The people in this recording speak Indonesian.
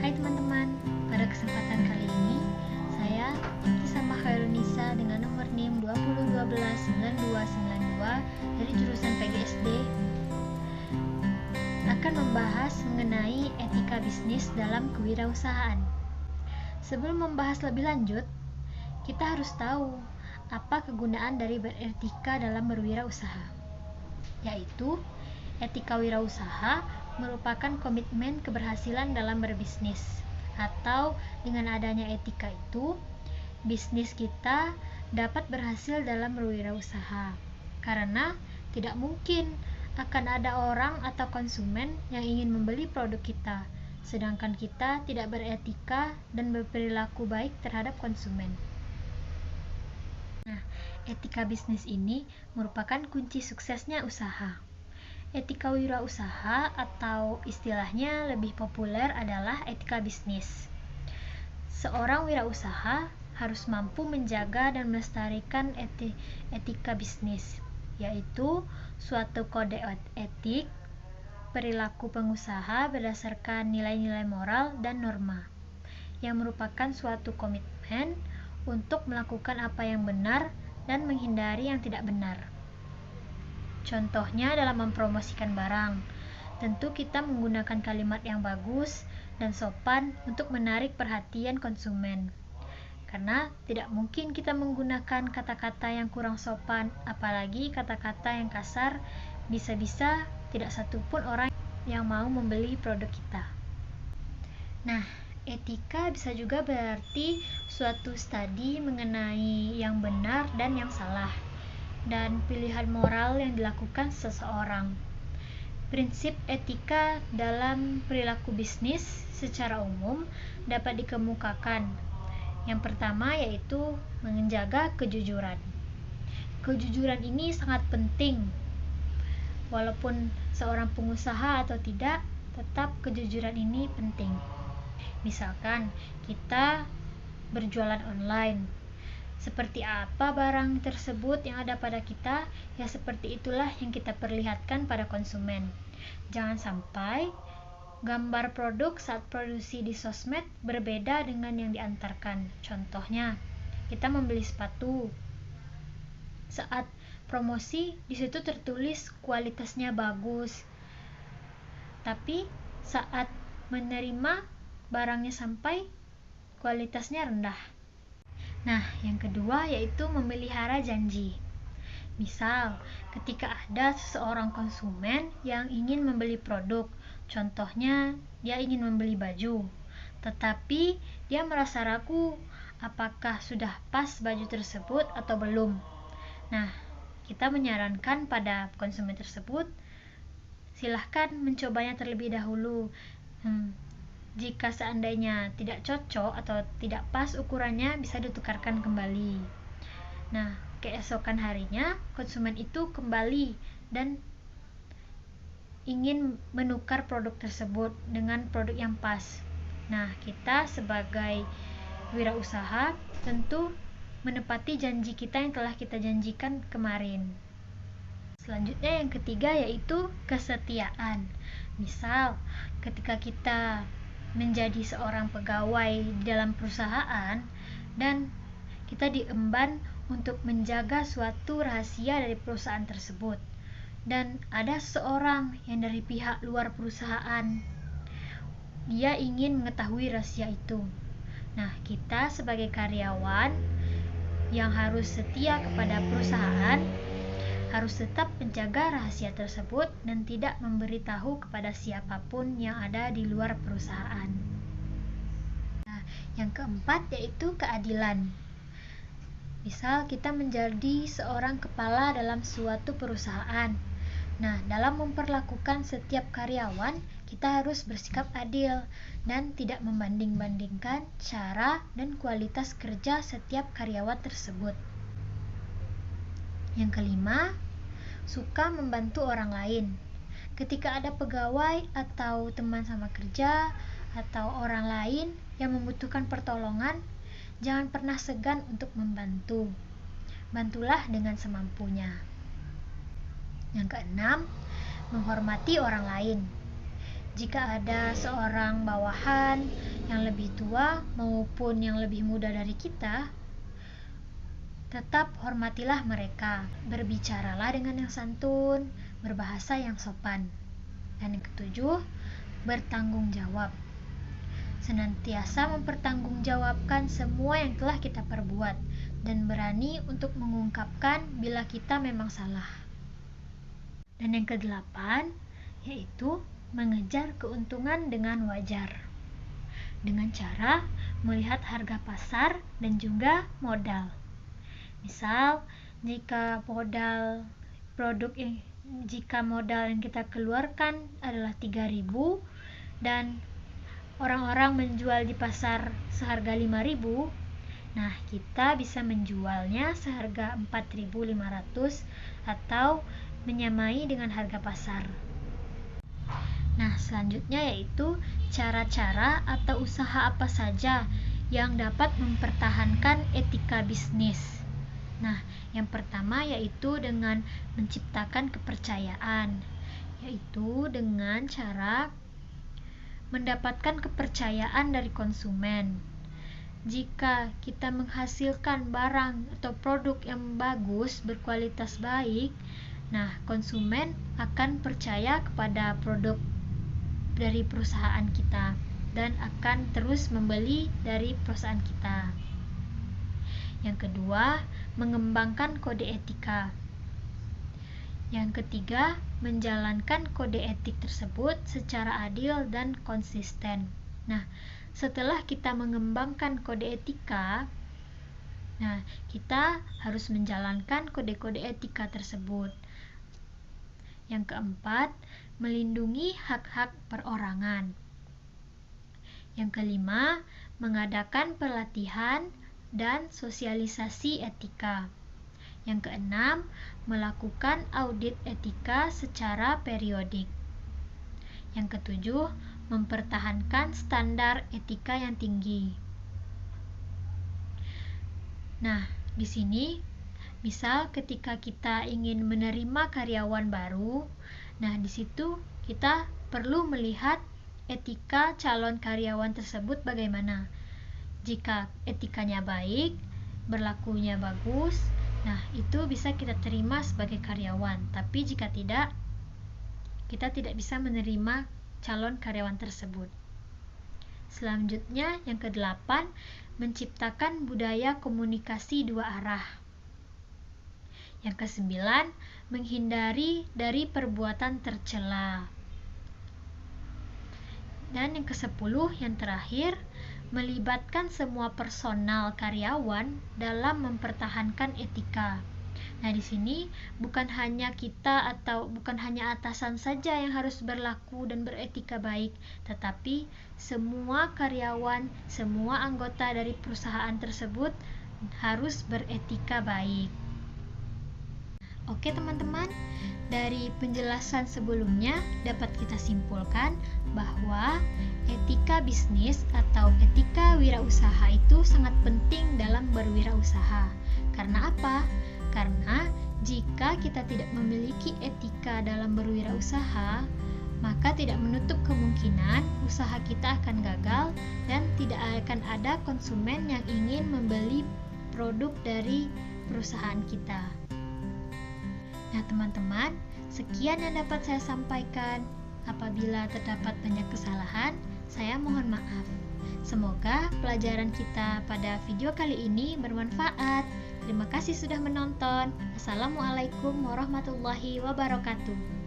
Hai teman-teman, pada kesempatan kali ini saya Kisama Khairunisa dengan nomor NIM 20129292 dari jurusan PGSD akan membahas mengenai etika bisnis dalam kewirausahaan. Sebelum membahas lebih lanjut, kita harus tahu apa kegunaan dari beretika dalam berwirausaha, yaitu etika wirausaha merupakan komitmen keberhasilan dalam berbisnis, atau dengan adanya etika itu, bisnis kita dapat berhasil dalam berwirausaha. Karena tidak mungkin akan ada orang atau konsumen yang ingin membeli produk kita, sedangkan kita tidak beretika dan berperilaku baik terhadap konsumen. Nah, etika bisnis ini merupakan kunci suksesnya usaha. Etika wirausaha atau istilahnya lebih populer adalah etika bisnis. Seorang wirausaha harus mampu menjaga dan melestarikan etika bisnis, yaitu suatu kode etik, perilaku pengusaha berdasarkan nilai-nilai moral dan norma, yang merupakan suatu komitmen untuk melakukan apa yang benar dan menghindari yang tidak benar. Contohnya dalam mempromosikan barang, tentu kita menggunakan kalimat yang bagus dan sopan untuk menarik perhatian konsumen. Karena tidak mungkin kita menggunakan kata-kata yang kurang sopan, apalagi kata-kata yang kasar, bisa-bisa tidak satupun orang yang mau membeli produk kita. Nah, etika bisa juga berarti suatu studi mengenai yang benar dan yang salah, dan pilihan moral yang dilakukan seseorang. Prinsip etika dalam perilaku bisnis secara umum dapat dikemukakan. Yang pertama yaitu menjaga kejujuran. Kejujuran ini sangat penting. Walaupun seorang pengusaha atau tidak, tetap kejujuran ini penting. Misalkan kita berjualan online, seperti apa barang tersebut yang ada pada kita, ya seperti itulah yang kita perlihatkan pada konsumen. Jangan sampai gambar produk saat produksi di sosmed berbeda dengan yang diantarkan. Contohnya, kita membeli sepatu, saat promosi di situ tertulis kualitasnya bagus, tapi saat menerima barangnya sampai, kualitasnya rendah. Nah, yang kedua yaitu memelihara janji. Misal, ketika ada seseorang konsumen yang ingin membeli produk, contohnya dia ingin membeli baju, tetapi dia merasa ragu apakah sudah pas baju tersebut atau belum. Nah, kita menyarankan pada konsumen tersebut, silahkan mencobanya terlebih dahulu. Jika seandainya tidak cocok atau tidak pas ukurannya, bisa ditukarkan kembali. Nah, keesokan harinya konsumen itu kembali dan ingin menukar produk tersebut dengan produk yang pas. Nah, kita sebagai wirausaha tentu menepati janji kita yang telah kita janjikan kemarin. Selanjutnya yang ketiga yaitu kesetiaan. Misal, ketika kita menjadi seorang pegawai di dalam perusahaan dan kita diemban untuk menjaga suatu rahasia dari perusahaan tersebut, dan ada seorang yang dari pihak luar perusahaan, dia ingin mengetahui rahasia itu. Nah, kita sebagai karyawan yang harus setia kepada perusahaan harus tetap menjaga rahasia tersebut dan tidak memberitahu kepada siapapun yang ada di luar perusahaan. Nah, yang keempat yaitu keadilan. Misal kita menjadi seorang kepala dalam suatu perusahaan. Nah, dalam memperlakukan setiap karyawan, kita harus bersikap adil dan tidak membanding-bandingkan cara dan kualitas kerja setiap karyawan tersebut. Yang kelima, suka membantu orang lain. Ketika ada pegawai atau teman sama kerja atau orang lain yang membutuhkan pertolongan, jangan pernah segan untuk membantu. Bantulah dengan semampunya. Yang keenam, menghormati orang lain. Jika ada seorang bawahan yang lebih tua maupun yang lebih muda dari kita, tetap hormatilah mereka. Berbicaralah dengan yang santun, berbahasa yang sopan. Dan yang ketujuh, bertanggung jawab. Senantiasa mempertanggungjawabkan semua yang telah kita perbuat dan berani untuk mengungkapkan bila kita memang salah. Dan yang kedelapan, yaitu mengejar keuntungan dengan wajar, dengan cara melihat harga pasar dan juga modal. Misal, jika modal yang kita keluarkan adalah 3.000 dan orang-orang menjual di pasar seharga 5.000, nah kita bisa menjualnya seharga 4.500 atau menyamai dengan harga pasar. Nah, selanjutnya yaitu cara-cara atau usaha apa saja yang dapat mempertahankan etika bisnis. Nah, yang pertama yaitu dengan menciptakan kepercayaan, yaitu dengan cara mendapatkan kepercayaan dari konsumen. Jika kita menghasilkan barang atau produk yang bagus, berkualitas baik, nah konsumen akan percaya kepada produk dari perusahaan kita dan akan terus membeli dari perusahaan kita. Yang kedua, mengembangkan kode etika. Yang ketiga, menjalankan kode etik tersebut secara adil dan konsisten. Nah, setelah kita mengembangkan kode etika, nah, kita harus menjalankan kode-kode etika tersebut. Yang keempat, melindungi hak-hak perorangan. Yang kelima, mengadakan pelatihan dan sosialisasi etika. Yang keenam, melakukan audit etika secara periodik. Yang ketujuh, mempertahankan standar etika yang tinggi. Nah, di sini misal ketika kita ingin menerima karyawan baru, nah di situ kita perlu melihat etika calon karyawan tersebut bagaimana. Jika etikanya baik, berlakunya bagus, nah itu bisa kita terima sebagai karyawan. Tapi jika tidak, kita tidak bisa menerima calon karyawan tersebut. Selanjutnya yang kedelapan, menciptakan budaya komunikasi dua arah. Yang kesembilan, menghindari dari perbuatan tercela. Dan yang kesepuluh, yang terakhir, melibatkan semua personal karyawan dalam mempertahankan etika. Nah, di sini bukan hanya kita atau bukan hanya atasan saja yang harus berlaku dan beretika baik, tetapi semua karyawan, semua anggota dari perusahaan tersebut harus beretika baik. Oke teman-teman, dari penjelasan sebelumnya dapat kita simpulkan bahwa etika bisnis atau etika wirausaha itu sangat penting dalam berwirausaha. Karena apa? Karena jika kita tidak memiliki etika dalam berwirausaha, maka tidak menutup kemungkinan usaha kita akan gagal dan tidak akan ada konsumen yang ingin membeli produk dari perusahaan kita. Nah teman-teman, sekian yang dapat saya sampaikan. Apabila terdapat banyak kesalahan, saya mohon maaf. Semoga pelajaran kita pada video kali ini bermanfaat. Terima kasih sudah menonton. Assalamualaikum warahmatullahi wabarakatuh.